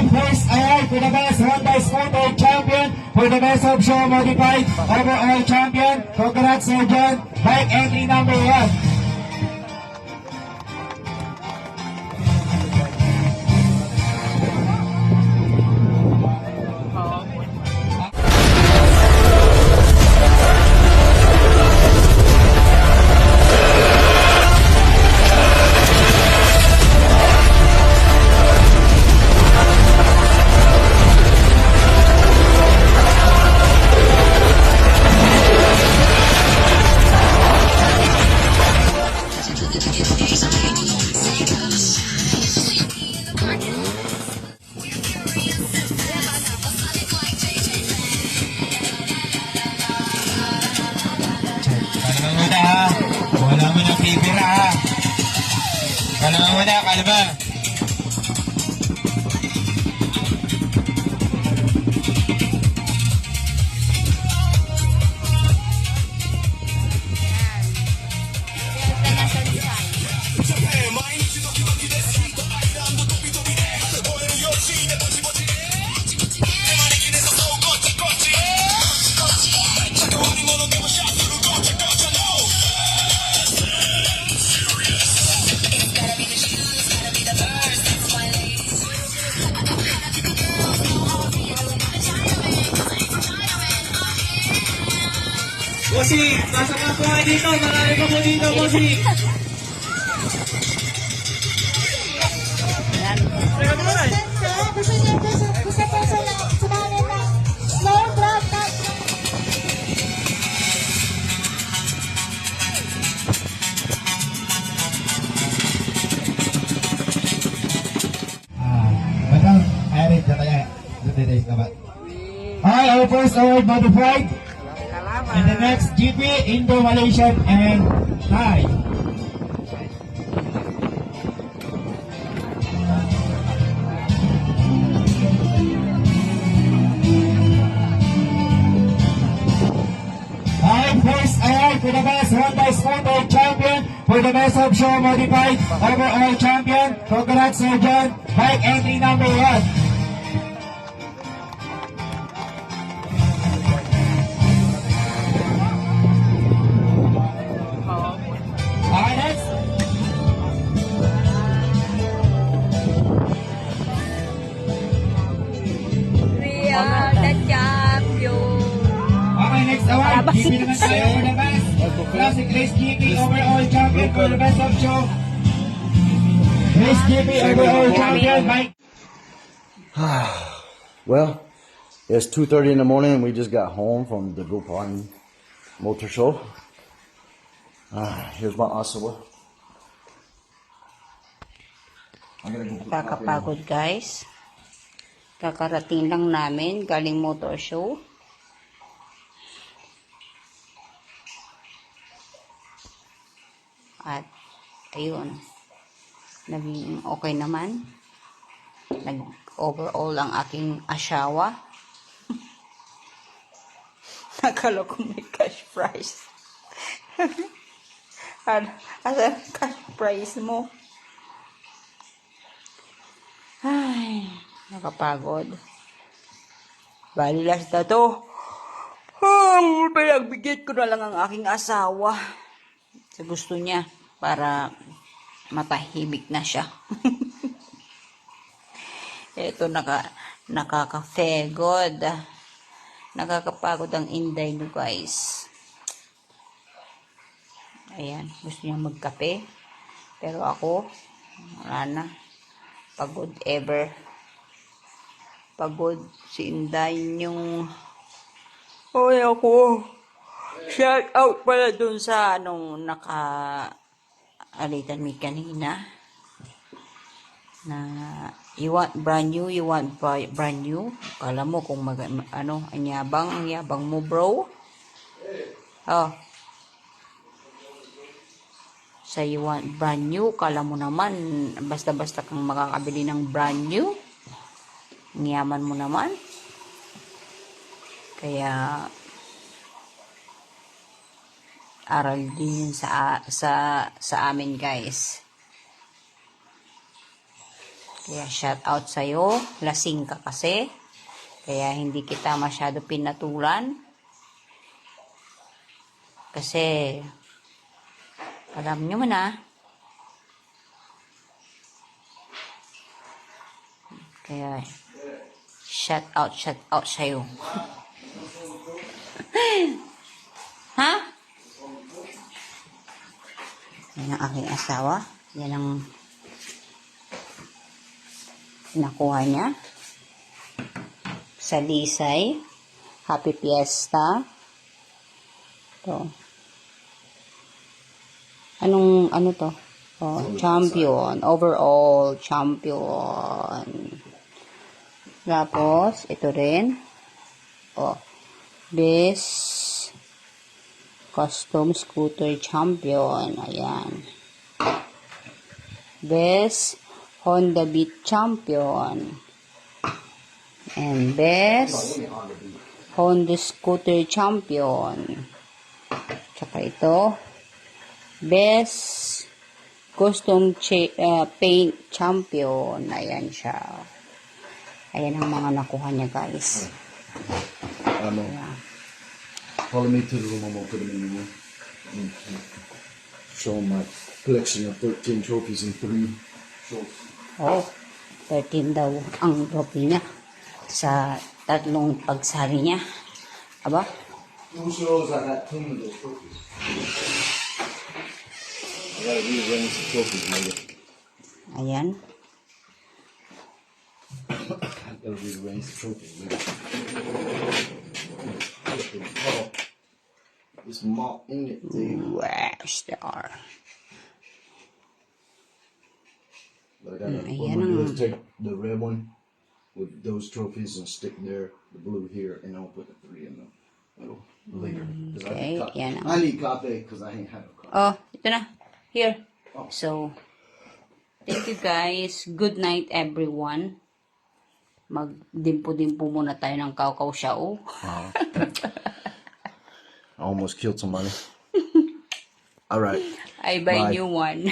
first award for the best Honda Scooter champion for the best of show modified overall champion. Congrats, Sir John. Bike entry number 1. Wala mo ng bibira ha. Kalma muna, kalma. Bossy, nasa mga po kayo dito. Marami pa po dito, Bossy. Madam, Eric, katanya. Dito dapat. Hi, our first award modified. In the next GP, Indo-Malaysian and Thai. Hi, first award for the best Honda Scooter champion for the best of show modified overall champion. Congrats, Sir John. Bike entry number 1. We are the champion. Okay, next award. GP naman tayo for the best. Classic Race GP overall champion for the best of show. Race GP overall champion. Mike. Well, it's 2:30 in the morning and we just got home from the Gopon Motor Show. Here's my asawa. Kakapagod guys. Kakarating lang namin galing motor show. At ayun. Naging okay naman. Nag-overall ang aking asawa. Nakala ko may cash prize. Asa cash prize mo? Ay, nakapagod. Bali last na to. Pinagbigit ko na lang ang aking asawa. Sa gusto niya. Para matahimik na siya. Ito nakaka-fegod. Nakakapagod ang inday no guys. Ayan, gusto niya magkape. Pero ako, wala na. Pagod ever. Pagod si Inday yung... Oy ako. Shout out pala dun sa naka-alitan mi kanina. Na you want brand new, you want brand new. Kala mo kung ang yabang mo bro. Oh. Sa you want brand new, kala mo naman, basta-basta kang makakabili ng brand new. Ngiyaman mo naman. Kaya, aral din yun sa amin guys. Kaya shout out sa'yo. Lasing ka kasi. Kaya hindi kita masyado pinatulan. Kasi, alam nyo na. Kaya, shout out sa'yo. Ha? Yan ang aking asawa. Yan ang nakuha niya. Sa Lisay. Happy Fiesta. Ito. Ano to? Oh, champion. Overall champion. Tapos, ito rin. Oh, Best Custom Scooter Champion. Ayan. Best Honda Beat Champion. And Best Honda Scooter Champion. Tsaka ito. Best Custom Paint Champion. Ayan siya. Ayan ang mga nakuha niya, guys. Yeah. Follow me to the room. I'm gonna put them in the room. Show 'em my collection of 13 trophies and 3 shorts. Oh, 13 daw ang trophy niya sa 3 pagsali niya. Aba? Who shows I got 10 of those trophies? I gotta rearrange the trophies later. Ayan. I gotta rearrange the trophies later. It's mop in it, dude. Wow, star. But I gotta, what Ayan I'm gonna do ang- is take the red one with those trophies and stick there, the blue here, and I'll put the 3 in the middle later. 'Cause Okay, yan ang- I need coffee because I ain't had no coffee. Oh, ito na. Here. So, thank you guys. Good night, everyone. Magdimpo-dimpo muna tayo ng Kaukaw Siao. I almost killed somebody. All right. I buy Bye. new one.